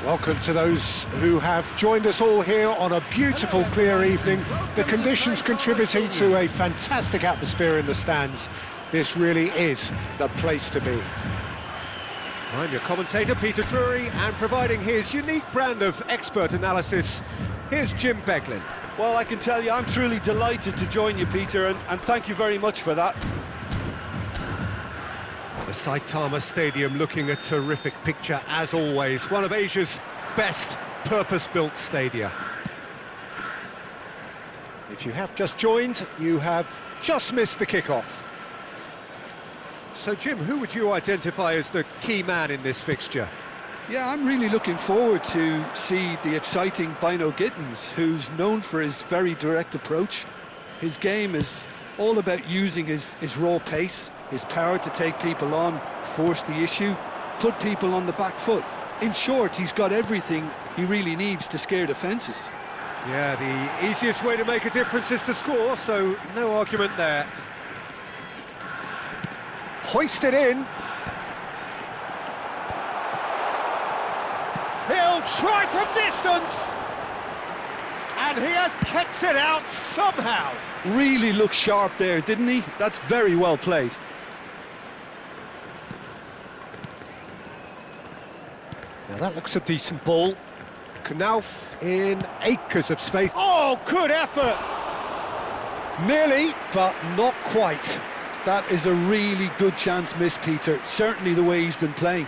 Welcome to those who have joined us all here on a beautiful, clear evening. The conditions contributing to a fantastic atmosphere in the stands. This really is the place to be. I'm your commentator, Peter Drury, and providing his unique brand of expert analysis, here's Jim Beglin. Well, I can tell you I'm truly delighted to join you, Peter, and thank you very much for that. The Saitama Stadium looking a terrific picture, as always. One of Asia's best purpose-built stadia. If you have just joined, you have just missed the kickoff. So, Jim, who would you identify as the key man in this fixture? Yeah, I'm really looking forward to see the exciting Bino Gittins, who's known for his very direct approach. His game is all about using his raw pace, his power to take people on, force the issue, put people on the back foot. In short, he's got everything he really needs to scare defences. Yeah, the easiest way to make a difference is to score, so no argument there. Hoisted in. He'll try from distance! And he has kept it out somehow. Really looked sharp there, didn't he? That's very well played. Now that looks a decent ball. Knauf in acres of space. Oh, good effort! Nearly, but not quite. That is a really good chance missed, Peter. Certainly the way he's been playing.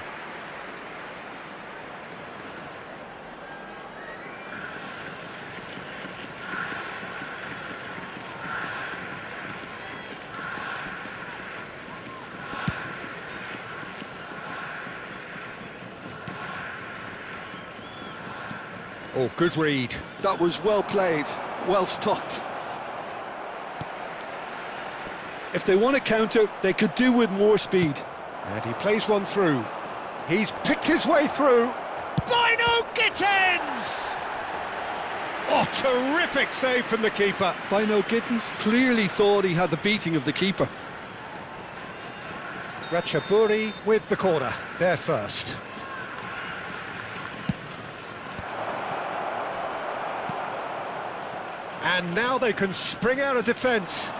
Oh, good read. That was well played, well stopped. If they want to counter, they could do with more speed. And he plays one through. He's picked his way through. Bino Gittins! Oh, terrific save from the keeper. Bino Gittins clearly thought he had the beating of the keeper. Ratchaburi with the corner, there first. And now they can spring out of defence.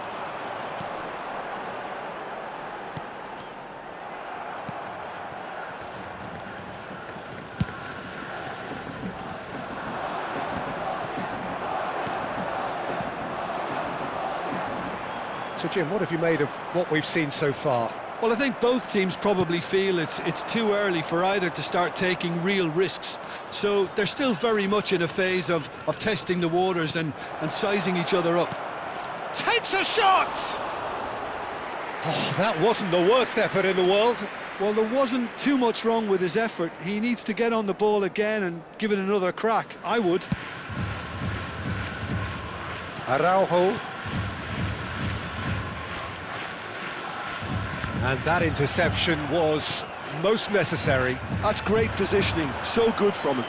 So, Jim, what have you made of what we've seen so far? Well, I think both teams probably feel it's too early for either to start taking real risks. So they're still very much in a phase of testing the waters and sizing each other up. Takes a shot! Oh, that wasn't the worst effort in the world. Well, there wasn't too much wrong with his effort. He needs to get on the ball again and give it another crack. I would. Araujo. And that interception was most necessary. That's great positioning, so good from him.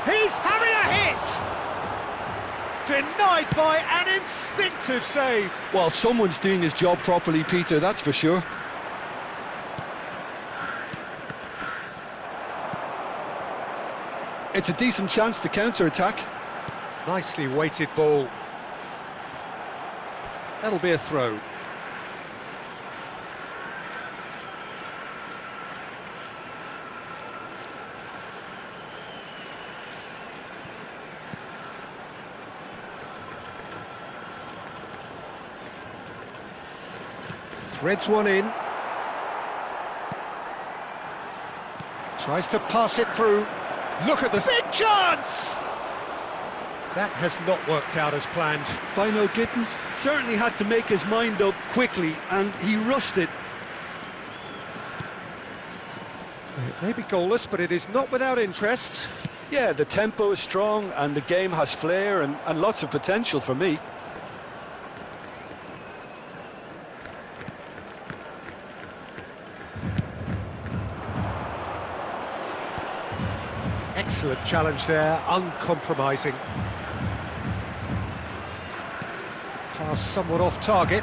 He's having a hit! Denied by an instinctive save. Well, someone's doing his job properly, Peter, that's for sure. It's a decent chance to counter-attack. Nicely weighted ball. That'll be a throw. Threads one in. Tries to pass it through. Look at the big chance! That has not worked out as planned. Bino Gittins certainly had to make his mind up quickly, and he rushed it. It may be goalless, but it is not without interest. Yeah, the tempo is strong, and the game has flair and lots of potential for me. Excellent challenge there, uncompromising. Pass somewhat off target.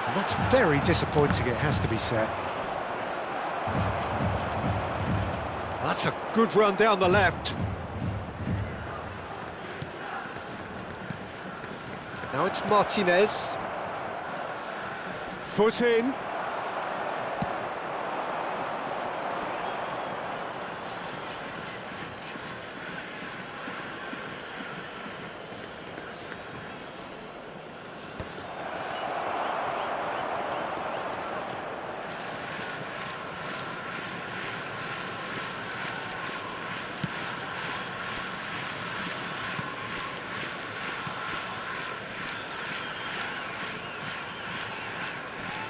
And that's very disappointing, it has to be said. That's a good run down the left. Now it's Martinez. Foot in.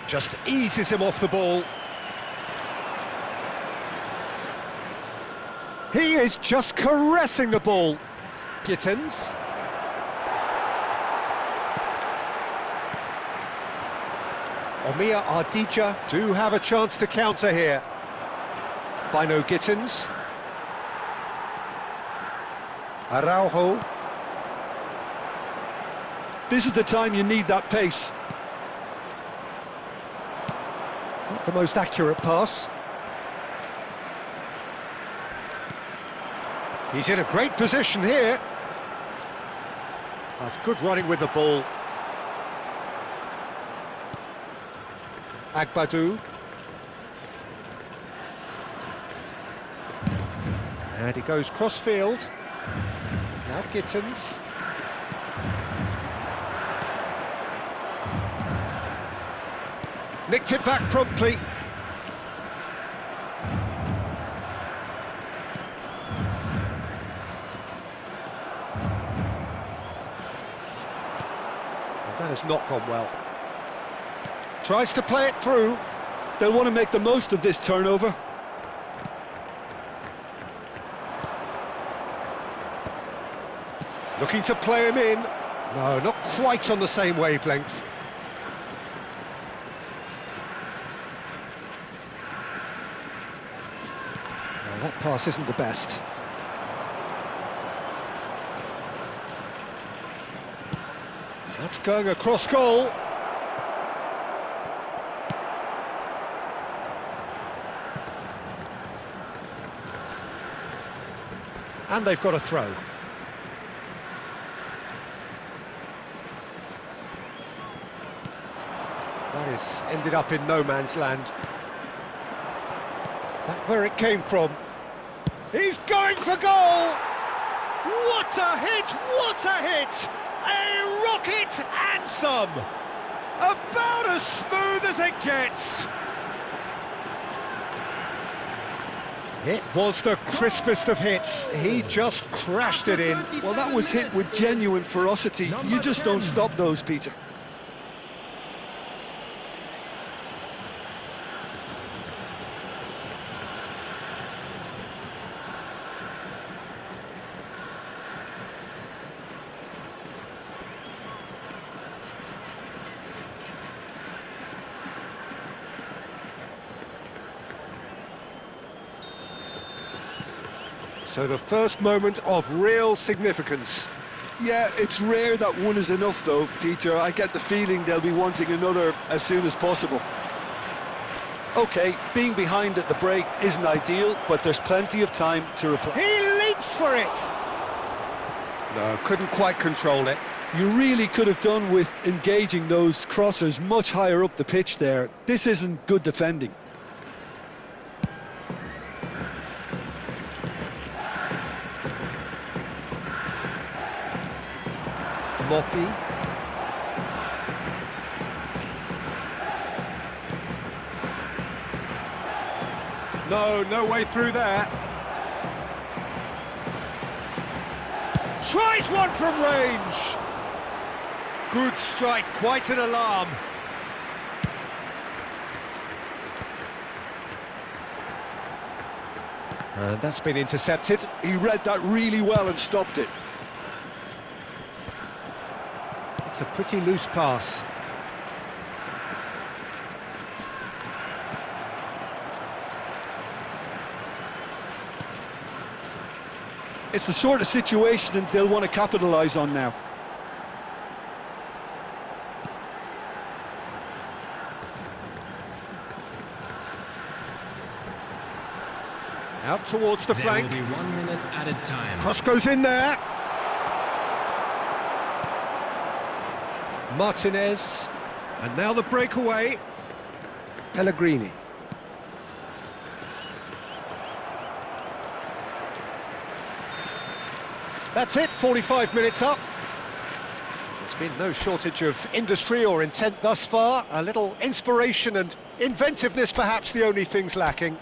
Just eases him off the ball. He is just caressing the ball. Gittins. Omia Ardija do have a chance to counter here. Bino Gittins. Araujo. This is the time you need that pace. Not the most accurate pass. He's in a great position here. That's good running with the ball. Agbadou. And he goes cross-field. Now Gittins. Nicked it back promptly. That has not gone well. Tries to play it through. They'll want to make the most of this turnover. Looking to play him in. No, not quite on the same wavelength. No, that pass isn't the best. That's going across goal. And they've got a throw. That is ended up in no man's land. Back where it came from. He's going for goal! What a hit! What a hit! A rocket and some! About as smooth as it gets! It was the crispest of hits. He just crashed it in. Well, that was hit with genuine ferocity. You just don't stop those, Peter. So the first moment of real significance. Yeah, it's rare that one is enough, though, Peter. I get the feeling they'll be wanting another as soon as possible. OK, being behind at the break isn't ideal, but there's plenty of time to reply. He leaps for it! No, couldn't quite control it. You really could have done with engaging those crossers much higher up the pitch there. This isn't good defending. Moffey. No way through there. Tries one from range. Good strike, quite an alarm. And that's been intercepted. He read that really well and stopped it. It's a pretty loose pass. It's the sort of situation that they'll want to capitalise on now. Out towards the flank. There will be 1 minute added time. Cross goes in there. Martinez. And now the breakaway. Pellegrini. That's it, 45 minutes up. There's been no shortage of industry or intent thus far. A little inspiration and inventiveness, perhaps the only things lacking.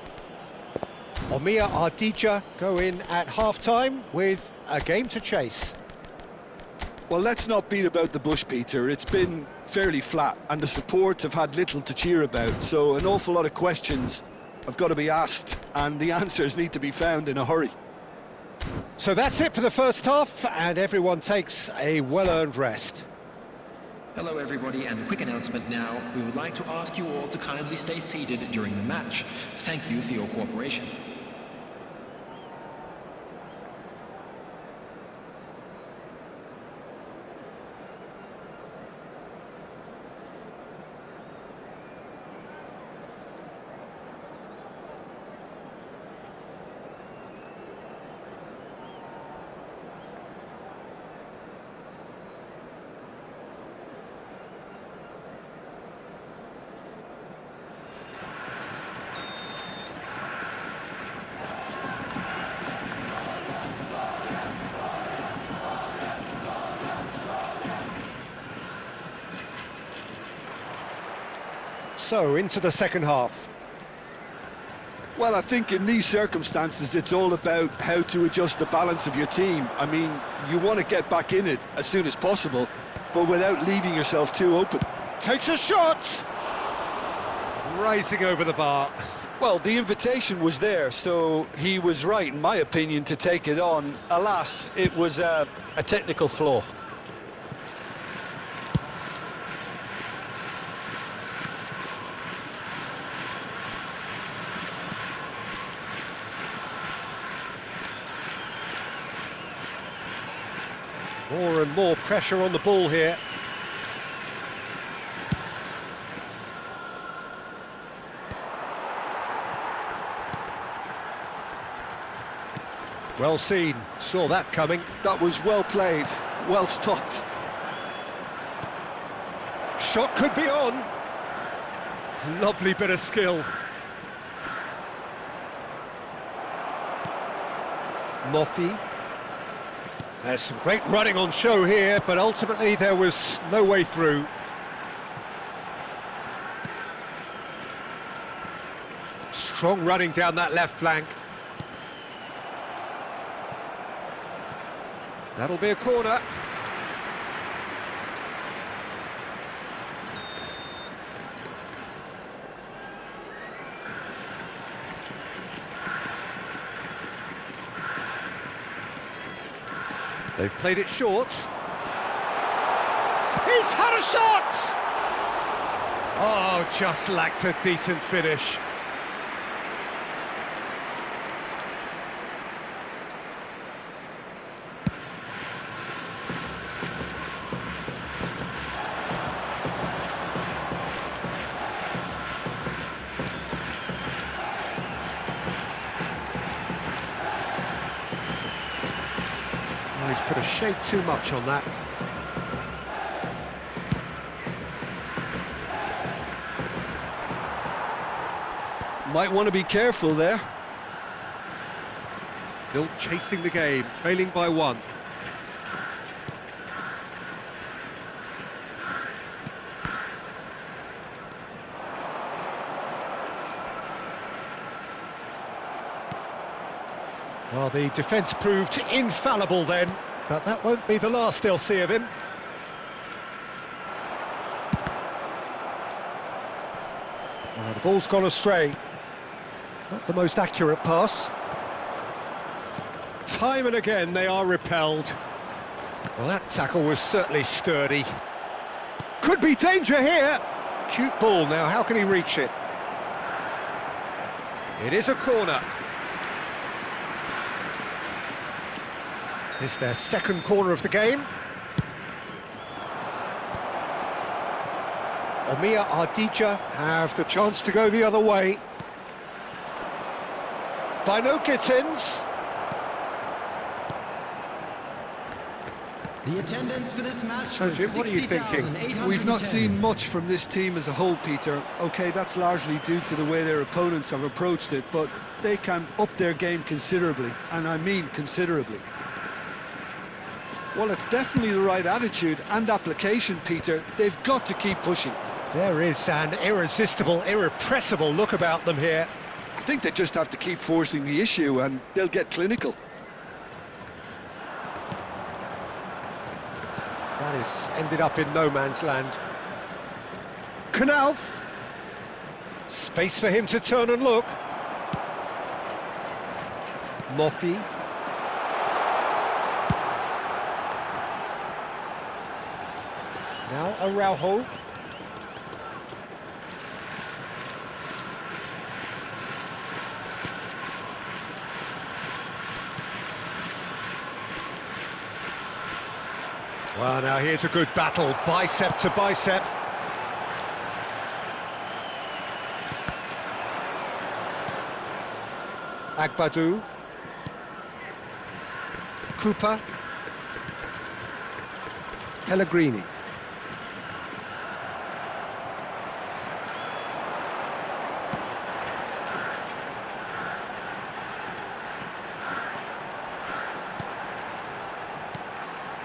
Omiya Ardija go in at half-time with a game to chase. Well, let's not beat about the bush, Peter. It's been fairly flat, and the support have had little to cheer about. So an awful lot of questions have got to be asked, and the answers need to be found in a hurry. So that's it for the first half, and everyone takes a well-earned rest. Hello everybody, and a quick announcement now. We would like to ask you all to kindly stay seated during the match. Thank you for your cooperation. So, into the second half. Well, I think in these circumstances, it's all about how to adjust the balance of your team. I mean, you want to get back in it as soon as possible, but without leaving yourself too open. Takes a shot! Rising over the bar. Well, the invitation was there, so he was right, in my opinion, to take it on. Alas, it was a technical flaw. More and more pressure on the ball here. Well seen, saw that coming. That was well played, well stopped. Shot could be on. Lovely bit of skill. Moffi. There's some great running on show here, but ultimately there was no way through. Strong running down that left flank. That'll be a corner. They've played it short. He's had a shot! Oh, just lacked a decent finish. He's put a shade too much on that. Might want to be careful there. Still chasing the game, trailing by one. Well, the defence proved infallible then, but that won't be the last they'll see of him. The ball's gone astray. Not the most accurate pass. Time and again they are repelled. Well, that tackle was certainly sturdy. Could be danger here. Cute ball now, how can he reach it? It is a corner. It's their second corner of the game. Omia Ardija have the chance to go the other way. Bino Gittins. The attendance for this match. So, Jim, what are you thinking? We've not seen much from this team as a whole, Peter. OK, that's largely due to the way their opponents have approached it, but they can up their game considerably, and I mean considerably. Well, it's definitely the right attitude and application, Peter. They've got to keep pushing. There is an irresistible, irrepressible look about them here. I think they just have to keep forcing the issue and they'll get clinical. That is ended up in no man's land. Knauf. Space for him to turn and look. Moffi. Now Araujo. Well, now here's a good battle, bicep to bicep. Agbadou. Cooper. Pellegrini.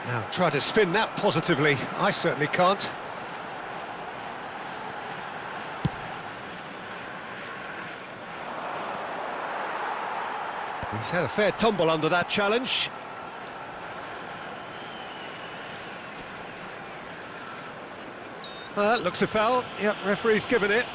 Now, try to spin that positively. I certainly can't. He's had a fair tumble under that challenge. Looks a foul. Yep, referee's given it.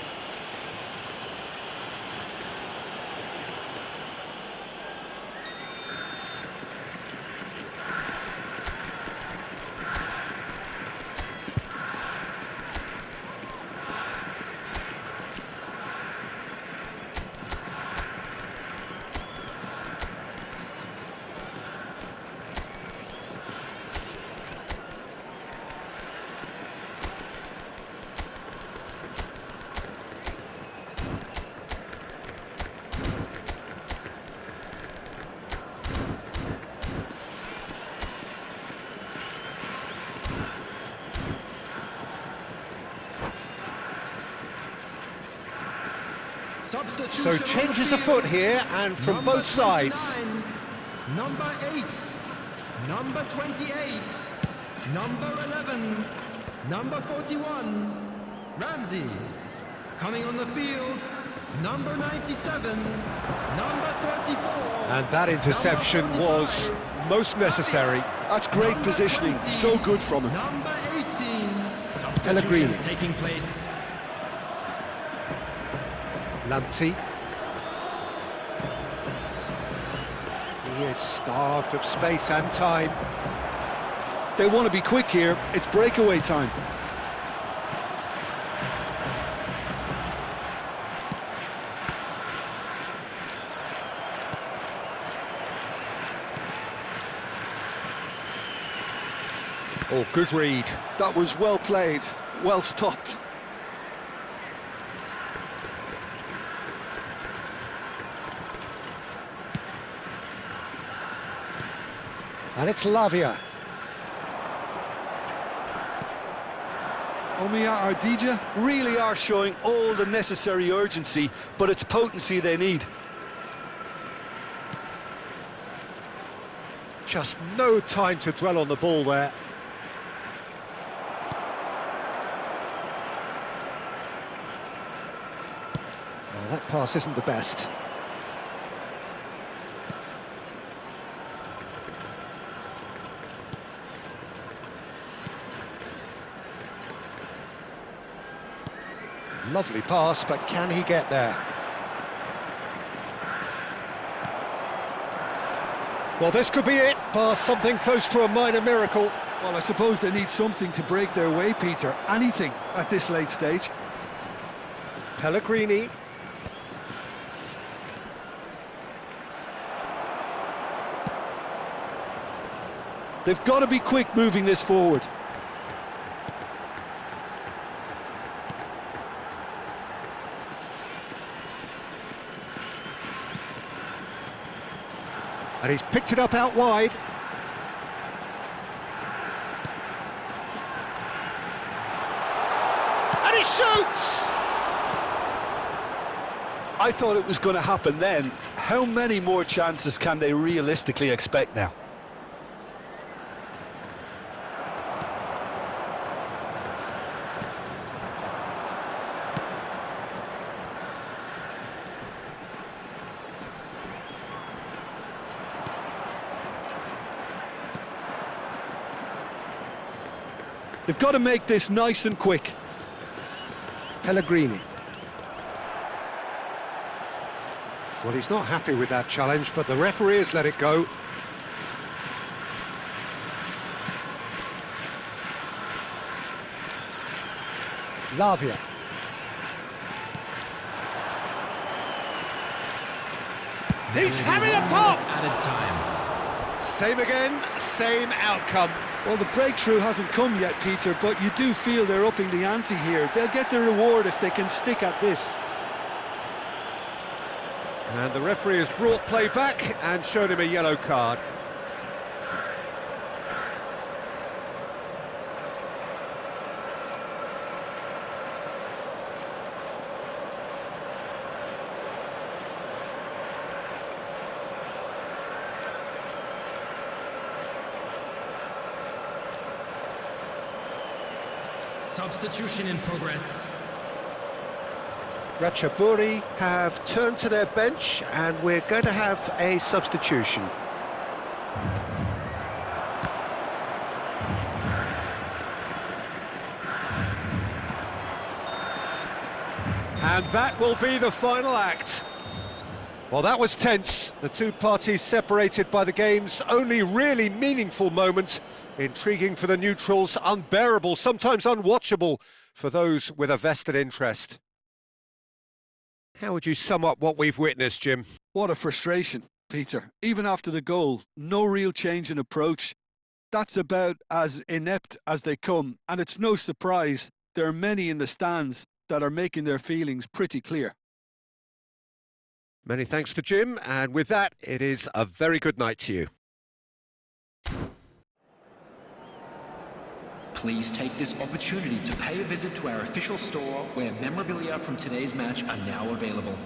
So changes afoot here, and from Number both sides. 29, number 8, number 28, number 11, number 41, Ramsey. Coming on the field, number 97, number 34. And that interception was most necessary. That's great positioning, so good from him. Number 18. Pellegrini. Substitutions taking place. Lamptey. He is starved of space and time. They want to be quick here, it's breakaway time. Oh, good read. That was well played, well stopped. And it's Lavia. Omia Ardija really are showing all the necessary urgency, but it's potency they need. Just no time to dwell on the ball there. Well, that pass isn't the best. Lovely pass, but can he get there? Well, this could be it, bar something close to a minor miracle. Well, I suppose they need something to break their way, Peter. Anything at this late stage. Pellegrini. They've got to be quick moving this forward. And he's picked it up out wide. And he shoots! I thought it was going to happen then. How many more chances can they realistically expect now? They've got to make this nice and quick. Pellegrini. Well, he's not happy with that challenge, but the referee has let it go. Lavia. He's having a pop! Added time. Same again, same outcome. Well, the breakthrough hasn't come yet, Peter, but you do feel they're upping the ante here. They'll get the reward if they can stick at this. And the referee has brought play back and shown him a yellow card. Substitution in progress. Ratchaburi have turned to their bench and we're going to have a substitution. And that will be the final act. Well, that was tense. The two parties separated by the game's only really meaningful moment. Intriguing for the neutrals, unbearable, sometimes unwatchable for those with a vested interest. How would you sum up what we've witnessed, Jim? What a frustration, Peter. Even after the goal, no real change in approach. That's about as inept as they come, and it's no surprise there are many in the stands that are making their feelings pretty clear. Many thanks to Jim, and with that, it is a very good night to you. Please take this opportunity to pay a visit to our official store where memorabilia from today's match are now available.